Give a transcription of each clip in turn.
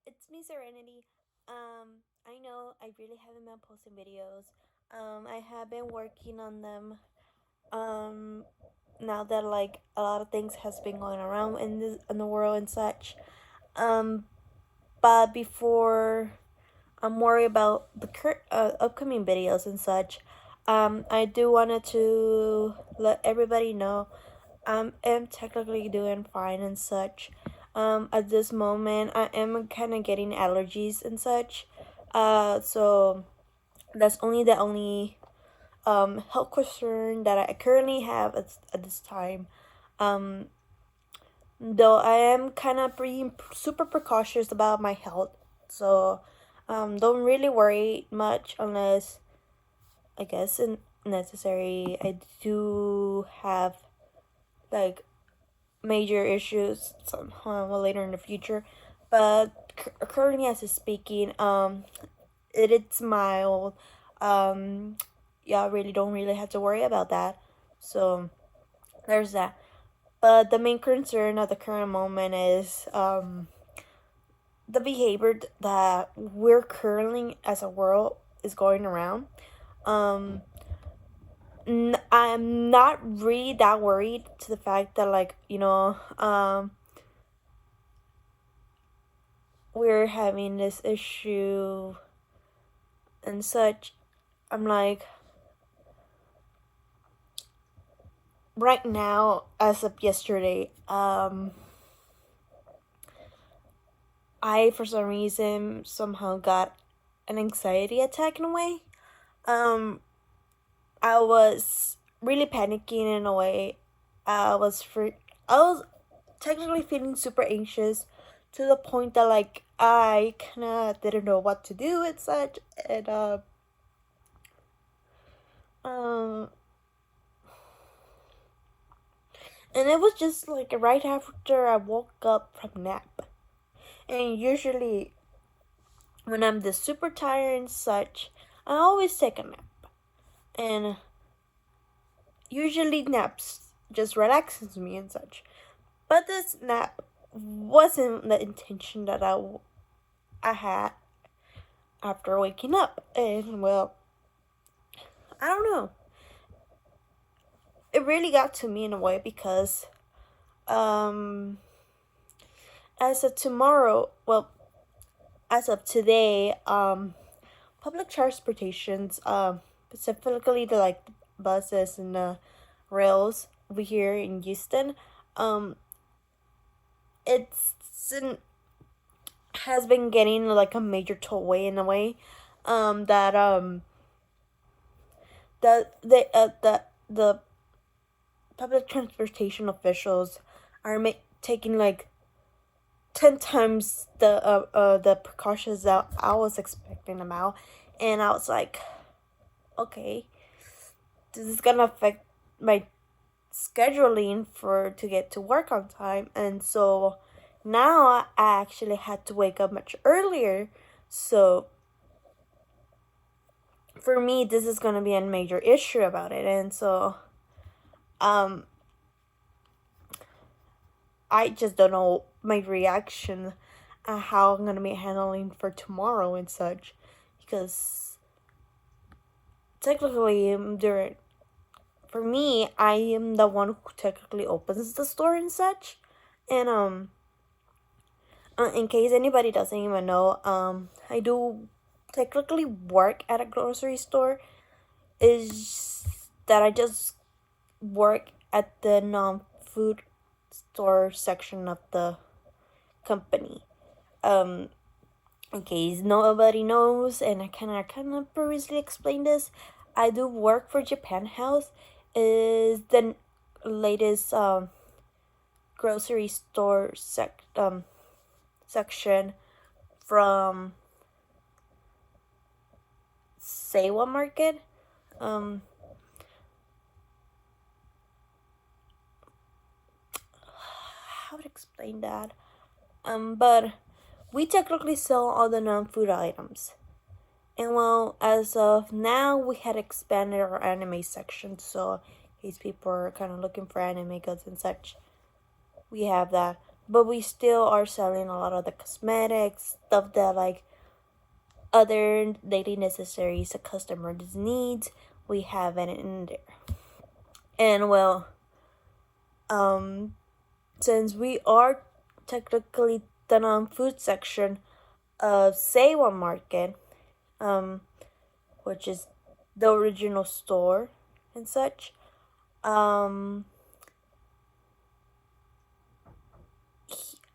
It's me, Serenity. I know I really haven't been posting videos. I have been working on them. Now that like a lot of things has been going around in the world and such. Um, but before I'm worried about the upcoming videos and such, I do wanted to let everybody know I am technically doing fine and such. At this moment, I am kind of getting allergies and such. So that's the only health concern that I currently have at this time. Um, though I am kind of being super precautious about my health, so don't really worry much unless I guess necessary. I do have like major issues somehow later in the future, but currently as of speaking, it's mild. Um, yeah, I really don't really have to worry about that. So there's that. But the main concern at the current moment is the behavior that we're currently as a world is going around. Um, I'm not really that worried to the fact that we're having this issue and such. I'm like, right now, as of yesterday, I for some reason somehow got an anxiety attack in a way. Um, I was really panicking in a way. I was technically feeling super anxious to the point that like I kind of didn't know what to do and such, um, and it was just like right after I woke up from nap. And usually, when I'm this super tired and such, I always take a nap. And usually, naps just relaxes me and such. But this nap wasn't the intention that I had after waking up. And well, I don't know. It really got to me in a way because, um, as of tomorrow, well, as of today, public transportations, specifically the like buses and the rails over here in Houston, um, it's has been getting like a major tollway in a way, that the public transportation officials are taking like 10 times the precautions that I was expecting about, and I was like, okay, this is gonna affect my scheduling for to get to work on time, and so now I actually had to wake up much earlier. So for me, this is gonna be a major issue about it, and so um, I just don't know my reaction, how I'm gonna be handling for tomorrow and such, because technically during for me, I am the one who technically opens the store and such, and in case anybody doesn't even know, I do technically work at a grocery store. Is that I just work at the non-food store section of the company. Um, in case nobody knows, and I kind of previously explained this, I do work for Japan House. Is the latest grocery store section from Seiwa Market. Um, how to explain that? But we technically sell all the non-food items. And well, as of now, we had expanded our anime section, so in case people are kind of looking for anime goods and such, we have that. but we still are selling a lot of the cosmetics, stuff that like other daily necessaries a customer needs. We have it in there. And well, since we are technically the non-food section of Seiwa Market, which is the original store and such,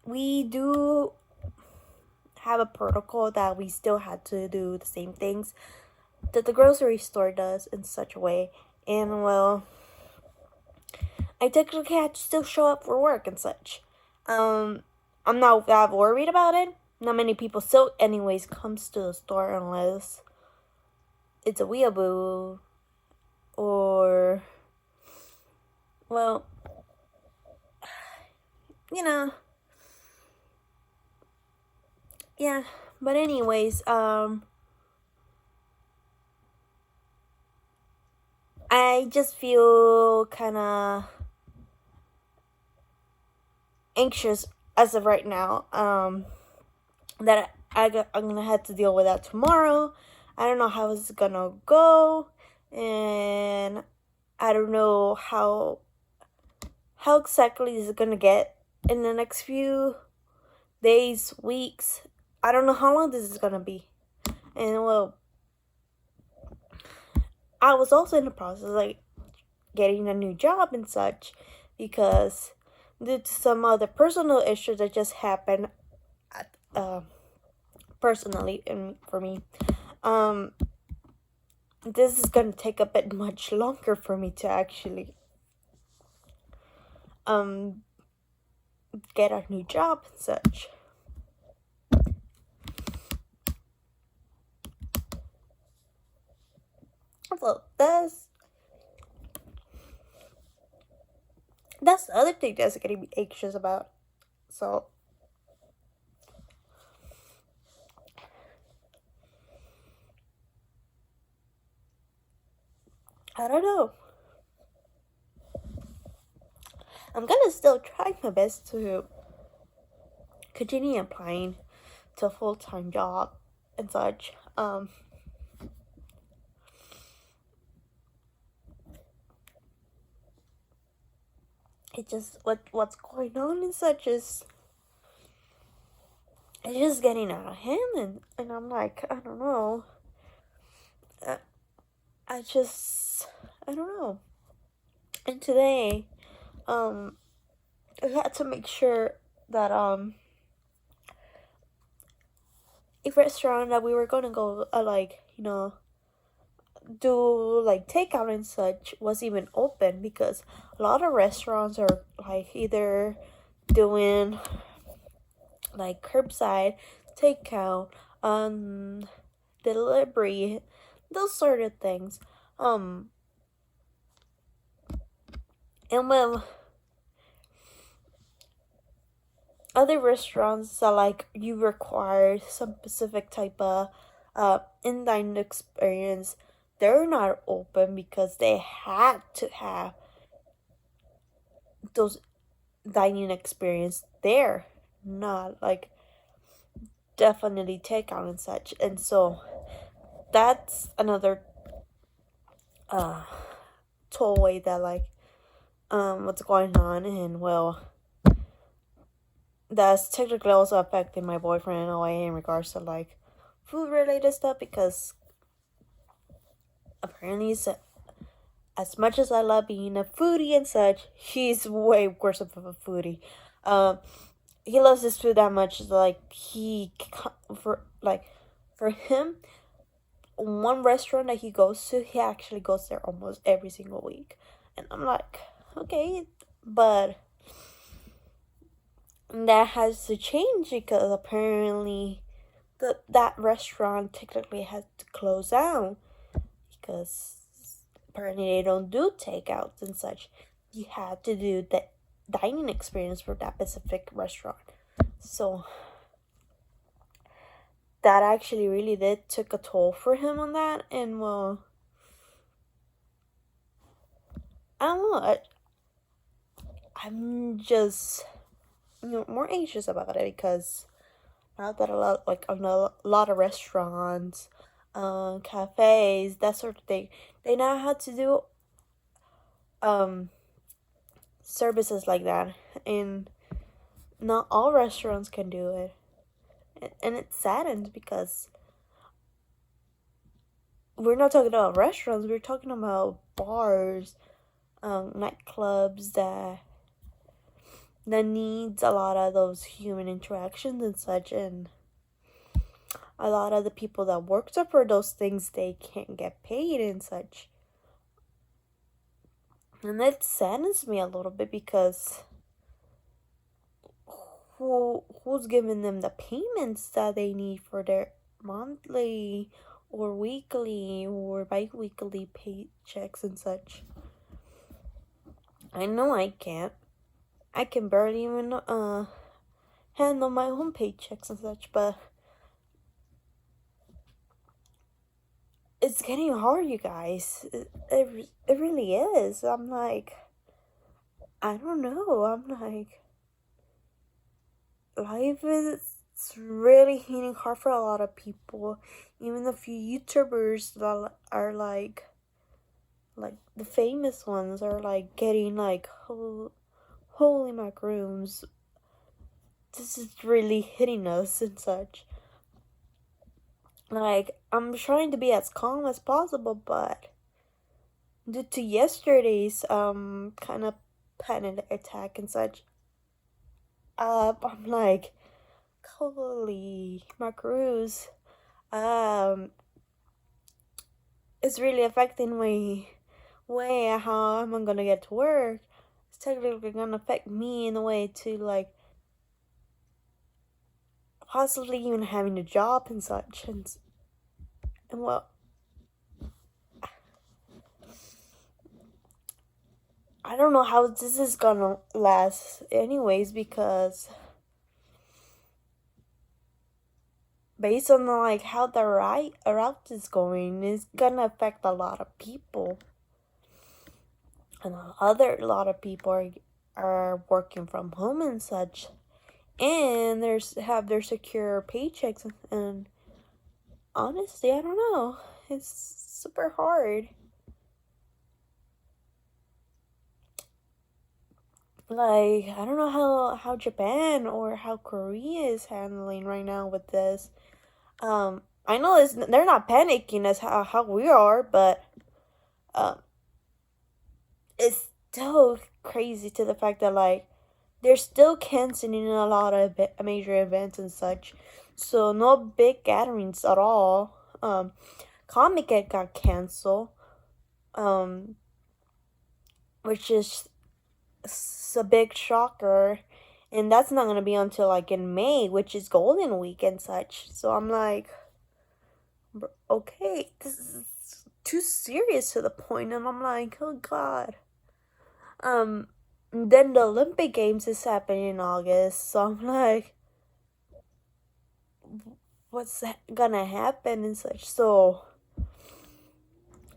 we do have a protocol that we still had to do the same things that the grocery store does in such a way. And well, I technically had to still show up for work and such. I'm not that worried about it. Not many people still anyways comes to the store unless it's a weeaboo or, well, you know, yeah. But anyways, I just feel kind of anxious as of right now. That I'm gonna have to deal with that tomorrow. I don't know how it's gonna go, and I don't know how exactly is it gonna get in the next few days, weeks. I don't know how long this is gonna be. And well, I was also in the process of like getting a new job and such because due to some other personal issues that just happened at, personally and for me, this is gonna take a bit much longer for me to actually get a new job and such. Well, that's the other thing that's getting me anxious about. So I don't know. I'm gonna still try my best to continue applying to a full-time job and such. It just what's going on and such is it's just getting out of hand, and I'm like, I don't know. I don't know. And today, I had to make sure that a restaurant that we were gonna go like do like takeout and such was even open, because a lot of restaurants are like either doing like curbside takeout, delivery, those sort of things. And well, other restaurants that like you require some specific type of in-dine experience, they're not open because they had to have those dining experience there, not like definitely takeout and such. And so that's another tollway that like what's going on. And well, that's technically also affecting my boyfriend in a way in regards to like food related stuff, because apparently as much as I love being a foodie and such, he's way worse of a foodie. He loves his food that much, like for him, one restaurant that he goes to, he actually goes there almost every single week. And I'm like, okay, but that has to change because apparently that restaurant technically has to close down because apparently they don't do takeouts and such. You have to do the dining experience for that specific restaurant. So that actually really did took a toll for him on that. And well, I don't know. I'm just more anxious about it because now that a lot of restaurants, cafes, that sort of thing, they now have to do um services like that, and not all restaurants can do it, and it saddens because we're not talking about restaurants. We're talking about bars, nightclubs that needs a lot of those human interactions and such, and a lot of the people that worked up for those things, they can't get paid and such. And that saddens me a little bit because who's giving them the payments that they need for their monthly or weekly or bi-weekly paychecks and such? I know I can't. I can barely even handle my own paychecks and such, but it's getting hard, you guys. It really is. I'm like, I don't know. I'm like, life is really hitting hard for a lot of people. Even the few YouTubers that are like the famous ones are like getting like, holy macaroons. This is really hitting us and such. Like, I'm trying to be as calm as possible, but due to yesterday's kind of panic attack and such, I'm like, holy macaroons. It's really affecting my way how I'm gonna get to work. It's technically gonna affect me in a way to like possibly even having a job and such, and well, I don't know how this is gonna last anyways, because based on like how the route is going, it's gonna affect a lot of people, and a lot of people are working from home and such, and have their secure paychecks, and honestly, I don't know, it's super hard. Like, I don't know how Japan or how Korea is handling right now with this. I know they're not panicking as how we are, but um, it's still crazy to the fact that like they're still canceling a lot of major events and such. So no big gatherings at all. Comic got canceled. Um, which is a big shocker. And that's not gonna be until like in May, which is Golden Week and such. So I'm like, okay, this is too serious to the point, and I'm like, oh god. Then the Olympic Games is happening in August, so I'm like, what's gonna happen and such? So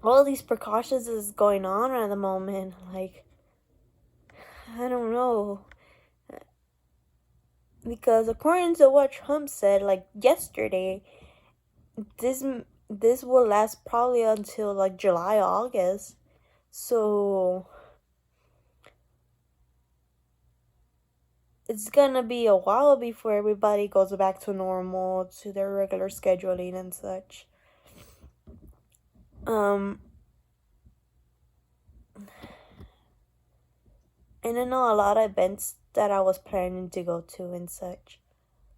all these precautions is going on at the moment. Like, I don't know, because according to what Trump said, like yesterday, this this will last probably until like July, August. So it's gonna be a while before everybody goes back to normal, to their regular scheduling and such. And I know a lot of events that I was planning to go to and such,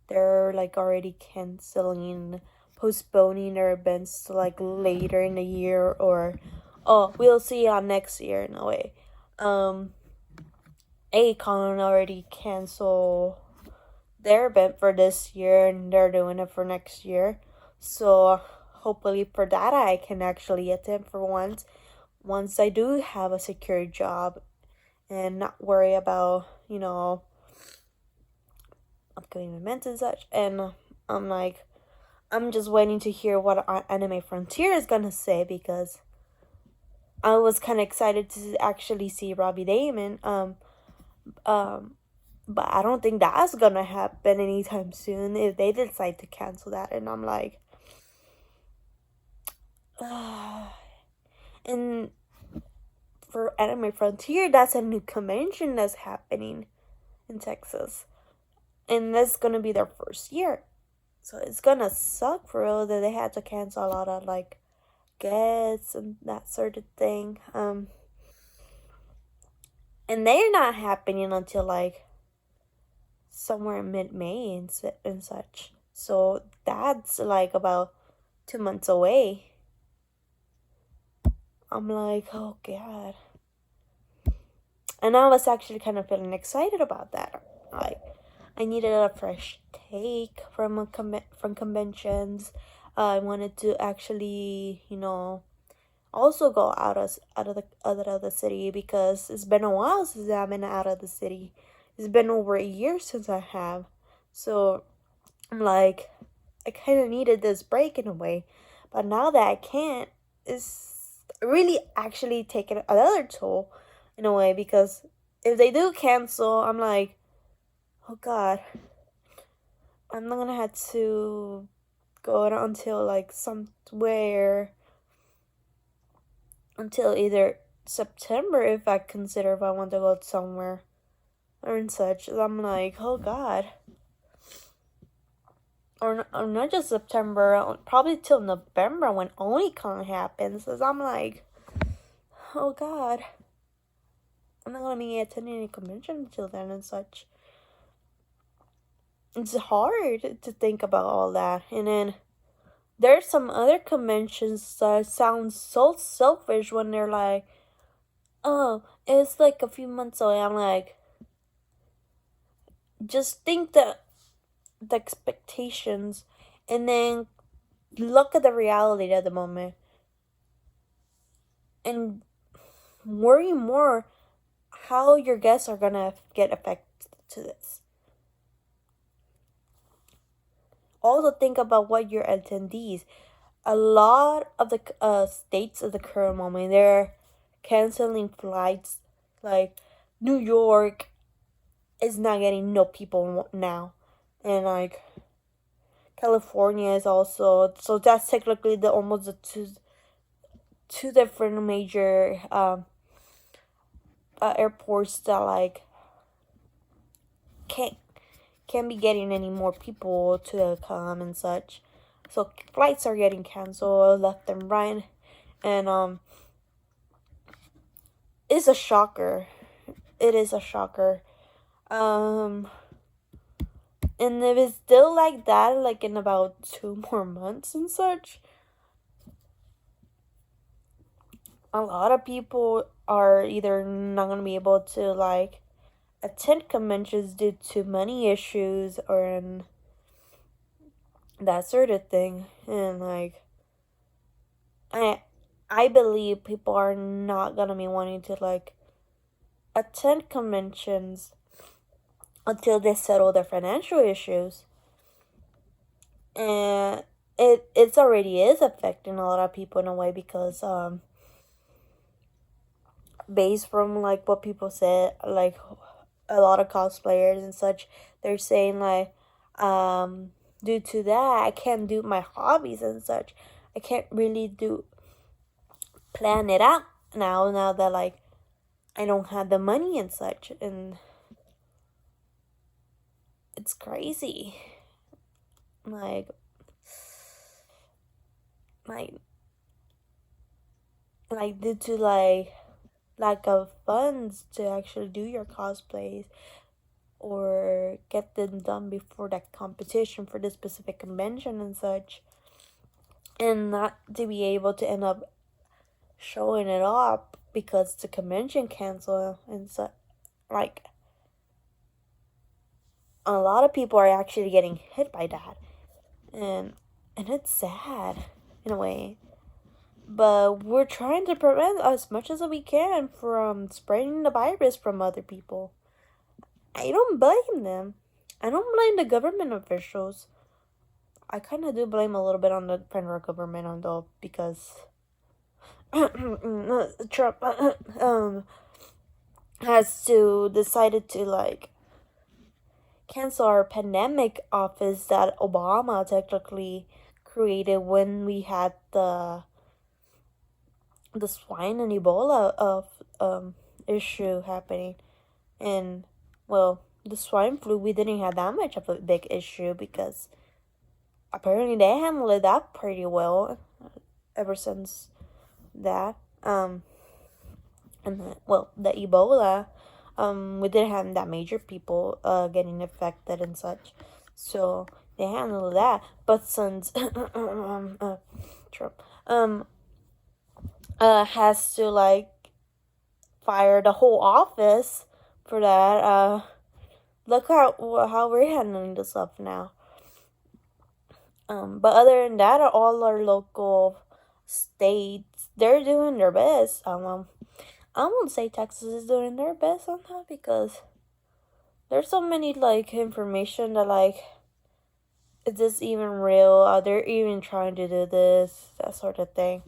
they're like already canceling, postponing their events to like later in the year, or we'll see on next year in a way. Akon already canceled their event for this year, and they're doing it for next year. So hopefully for that I can actually attend for once I do have a secure job and not worry about, upcoming events and such. And I'm like, I'm just waiting to hear what Anime Frontier is gonna say, because I was kind of excited to actually see Robbie Damon. But I don't think that's gonna happen anytime soon if they decide to cancel that. And I'm like, and for Anime Frontier, that's a new convention that's happening in Texas. And that's gonna be their first year. So it's gonna suck for real that they had to cancel a lot of like guests and that sort of thing. And they're not happening until like somewhere in mid-May and such. So that's like about 2 months away. I'm like, oh god. And I was actually kind of feeling excited about that. Like, I needed a fresh take from from conventions. I wanted to actually, also go out of the city because it's been a while since I've been out of the city. It's been over a year since I have. So I'm like, I kind of needed this break in a way. But now that I can't, it's really actually taking another toll in a way because if they do cancel, I'm like, oh god, I'm not gonna have to go until like somewhere until either September if I consider if I want to go somewhere or and such. I'm like, oh god. Or not just September, probably till November when Onicon happens. Cause I'm like, oh god, I'm not gonna be attending any convention until then and such. It's hard to think about all that. And then there's some other conventions that sound so selfish when they're like, oh, it's like a few months away. I'm like, just think the expectations and then look at the reality at the moment and worry more how your guests are gonna get affected to this. Also think about what your attendees. A lot of the states at the current moment, they're canceling flights. Like New York is not getting no people now, and like California is also. So that's technically the almost the two different major airports that like can't be getting any more people to come and such. So flights are getting canceled left and right, and it's a shocker. It is a shocker. And if it's still like that, like in about 2 more months and such, a lot of people are either not gonna be able to like attend conventions due to money issues or that sort of thing. And like I believe people are not gonna be wanting to like attend conventions until they settle their financial issues. And it's already is affecting a lot of people in a way because based from like what people said, like a lot of cosplayers and such, they're saying like due to that I can't do my hobbies and such. I can't really plan it out now that like I don't have the money and such, and it's crazy. Like like due to like lack of funds to actually do your cosplays or get them done before that competition for the specific convention and such, and not to be able to end up showing it up because the convention canceled and such. Like a lot of people are actually getting hit by that, and it's sad in a way. But we're trying to prevent as much as we can from spreading the virus from other people. I don't blame them. I don't blame the government officials. I kind of do blame a little bit on the federal government, though, because Trump has decided to like cancel our pandemic office that Obama technically created when we had the swine and Ebola of issue happening. And well, the swine flu, we didn't have that much of a big issue because apparently they handled that pretty well ever since that. And the Ebola, we didn't have that major people getting affected and such, so they handled that. But since Trump has to like fire the whole office for that, look how we're handling the stuff now. But other than that, all our local states, they're doing their best. I won't say Texas is doing their best on that because there's so many like information that like, is this even real? Are they even trying to do this? That sort of thing.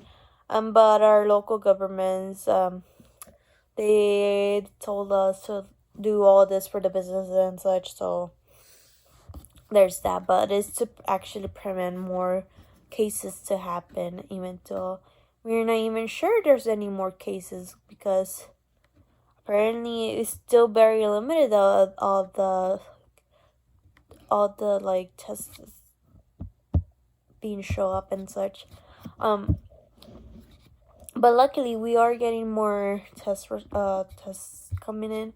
But our local governments, they told us to do all this for the businesses and such, so there's that. But it's to actually prevent more cases to happen, even though we're not even sure there's any more cases because apparently it's still very limited. All the like tests being show up and such. But luckily we are getting more tests coming in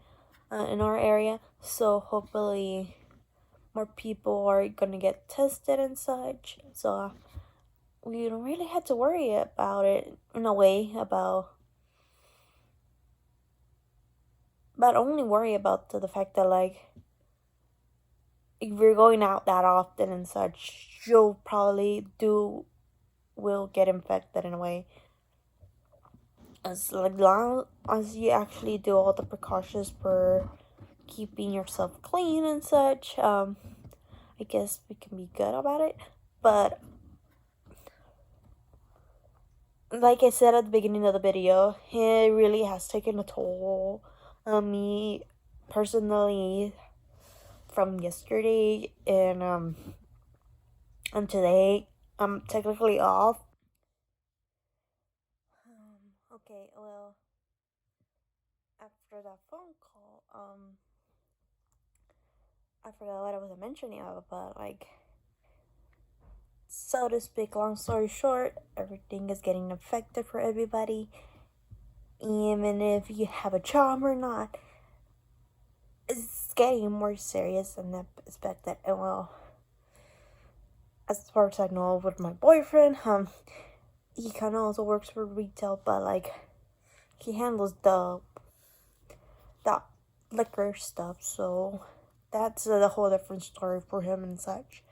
our area, so hopefully more people are gonna get tested and such. So we don't really have to worry about it in a way but only worry about the fact that like if you're going out that often and such, you'll probably will get infected in a way. As long as you actually do all the precautions for keeping yourself clean and such, I guess we can be good about it. But like I said at the beginning of the video, it really has taken a toll on me personally from yesterday and today. I'm technically off. Okay, well, after that phone call, I forgot what I was mentioning about, but like, so to speak, long story short, everything is getting affected for everybody. Even if you have a job or not, it's getting more serious than I expected. And well, as far as I know, with my boyfriend, he kind of also works for retail, but like, he handles the liquor stuff, so that's a whole different story for him and such.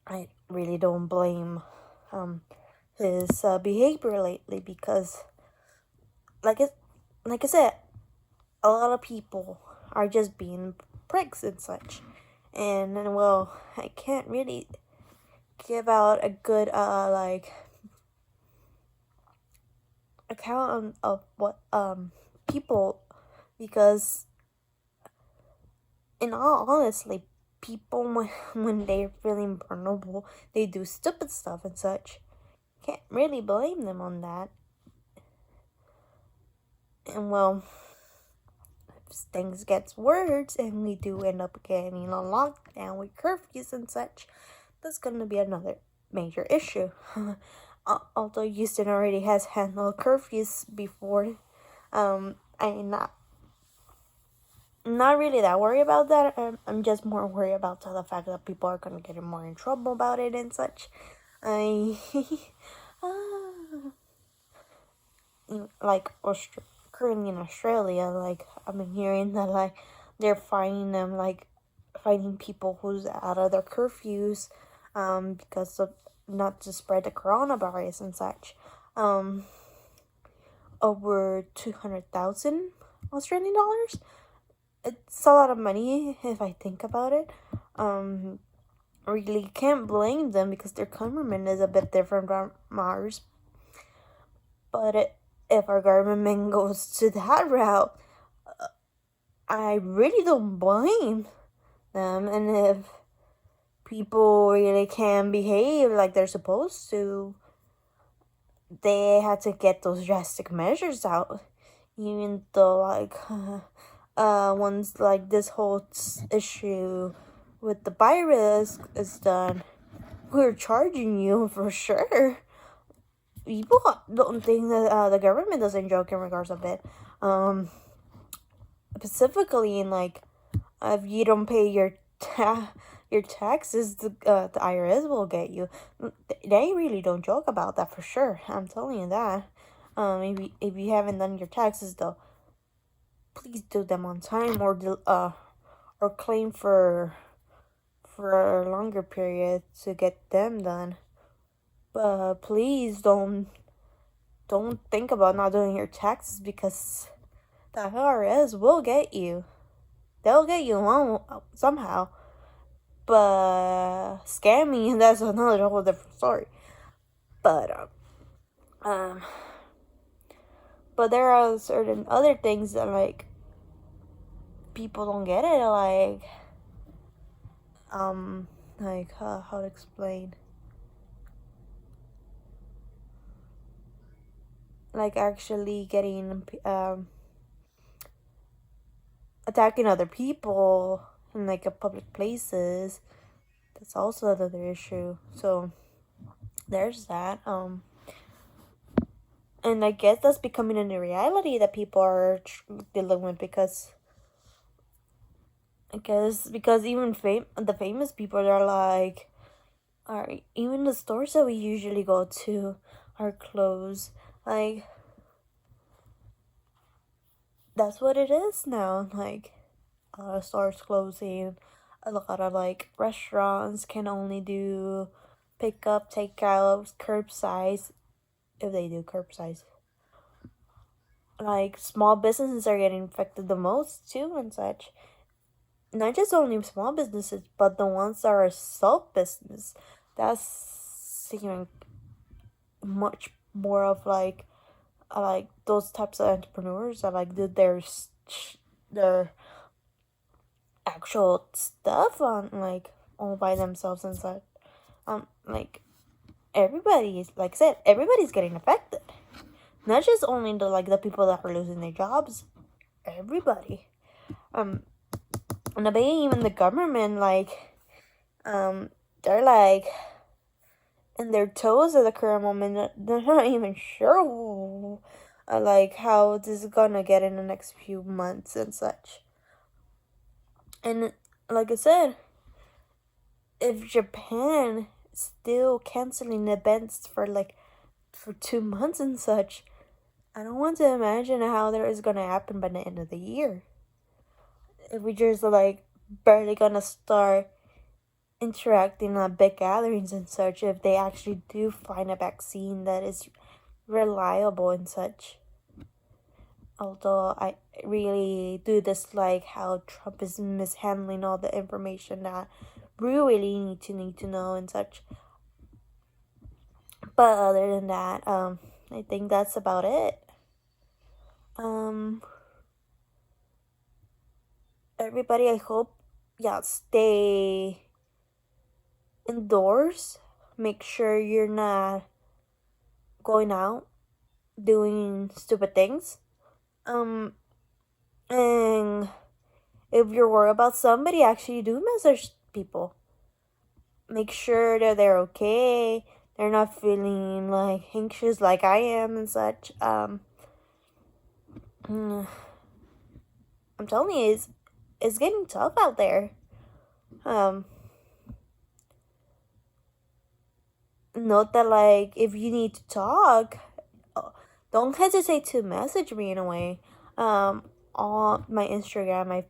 I really don't blame his behavior lately because, like I said, a lot of people are just being pricks and such, and well, I can't really give out a good account of what people, because in all honestly, people when they're feeling vulnerable, they do stupid stuff and such. Can't really blame them on that. And well, if things gets worse and we do end up getting on lockdown with curfews and such, that's gonna be another major issue. Although Houston already has handled curfews before, I'm not really that worried about that. I'm just more worried about the fact that people are gonna get more in trouble about it and such. Like currently in Australia, like I've been hearing that like they're fining them, like fining people who's out of their curfews, because of not to spread the coronavirus and such. Over 200,000 Australian dollars. It's a lot of money if I think about it. Really can't blame them because their government is a bit different from ours. But if our government goes to that route, I really don't blame them. And if people really can't behave like they're supposed to, they had to get those drastic measures out. Even though, like, once like this whole issue with the virus is done, we're charging you for sure. People don't think that the government doesn't joke in regards of it. Specifically in like, if you don't pay your your taxes, the IRS will get you. They really don't joke about that for sure. I'm telling you that. If you haven't done your taxes though, please do them on time, or claim for a longer period to get them done. But please don't think about not doing your taxes, because the IRS will get you. They'll get you alone somehow. But scamming, that's another whole different story. But but there are certain other things that like people don't get it, like how to explain, like actually getting attacking other people in like a public places. That's also another issue. So there's that. And I guess that's becoming a new reality that people are dealing with, because even the famous people are like, are even the stores that we usually go to are closed. Like, that's what it is now. Like, a lot of stores closing. A lot of like restaurants can only do pickup, takeout, curbside, if they do curbside. Like, small businesses are getting affected the most too and such. Not just only small businesses, but the ones that are self business. That's even much more of like those types of entrepreneurs that like did their actual stuff on like all by themselves and such. Like, everybody's, like I said, everybody's getting affected. Not just only the people that are losing their jobs. Everybody. And I bet even the government, like, they're like in their toes at the current moment. They're not even sure like how this is gonna get in the next few months and such. And like I said, if Japan still canceling events for 2 months and such, I don't want to imagine how that is gonna happen by the end of the year. If we just like barely gonna start interacting at big gatherings and such, if they actually do find a vaccine that is reliable and such. Although I really do dislike how Trump is mishandling all the information that we really need to know and such. But other than that, I think that's about it. Everybody, I hope, stay indoors. Make sure you're not going out doing stupid things. And if you're worried about somebody, actually do message people. Make sure that they're okay. They're not feeling like anxious like I am and such. I'm telling you, it's getting tough out there. Note that, like, if you need to talk, don't hesitate to message me in a way. On my Instagram,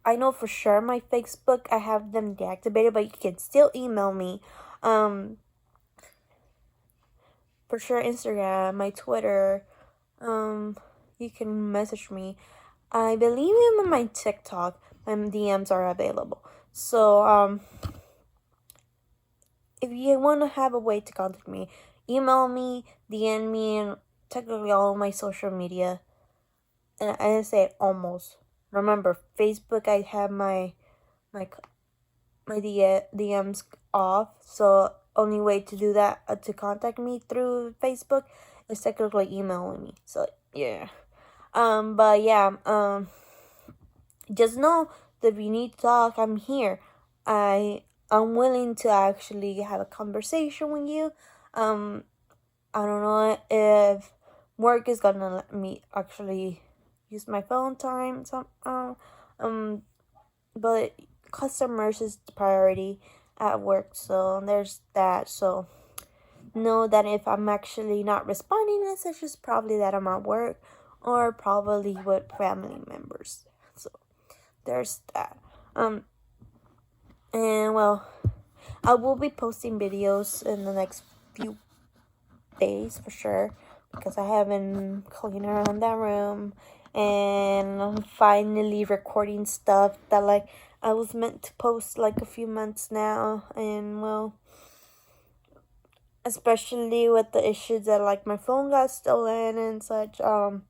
I know for sure my Facebook, I have them deactivated, but you can still email me. For sure Instagram, my Twitter, you can message me. I believe even my TikTok, my DMs are available. So, if you want to have a way to contact me, email me, DM me, and technically all my social media. and I say almost. Remember, Facebook, I have my DMs off, so only way to do that to contact me through Facebook is technically emailing me. So yeah, but yeah, just know that if you need to talk, I'm here. I'm willing to actually have a conversation with you. I don't know if work is gonna let me actually use my phone time somehow. But customers is the priority at work, so there's that. So know that if I'm actually not responding to messages, probably that I'm at work or probably with family members. So there's that. And well, I will be posting videos in the next few days for sure, because I haven't cleaned around that room, and I'm finally recording stuff that like I was meant to post like a few months now. And well, especially with the issues that like my phone got stolen and such, for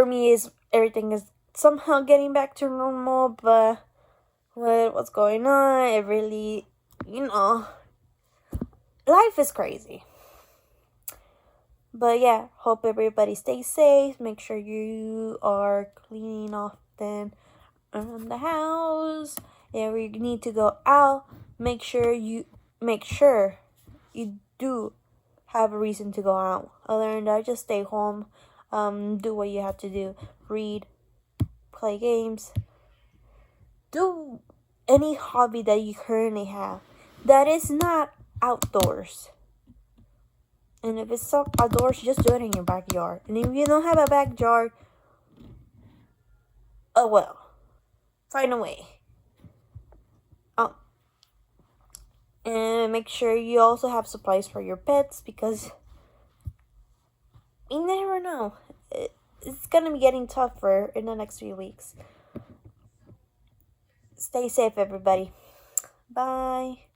me is everything is somehow getting back to normal, but with what's going on, it really, life is crazy. But yeah, hope everybody stays safe. Make sure you are cleaning often around the house. If you need to go out, make sure you do have a reason to go out. Other than that, just stay home. Do what you have to do. Read, play games, do any hobby that you currently have that is not outdoors. And if it's outdoors, just do it in your backyard. And if you don't have a backyard, oh well, find a way. And make sure you also have supplies for your pets, because you never know. It's gonna be getting tougher in the next few weeks. Stay safe, everybody. Bye.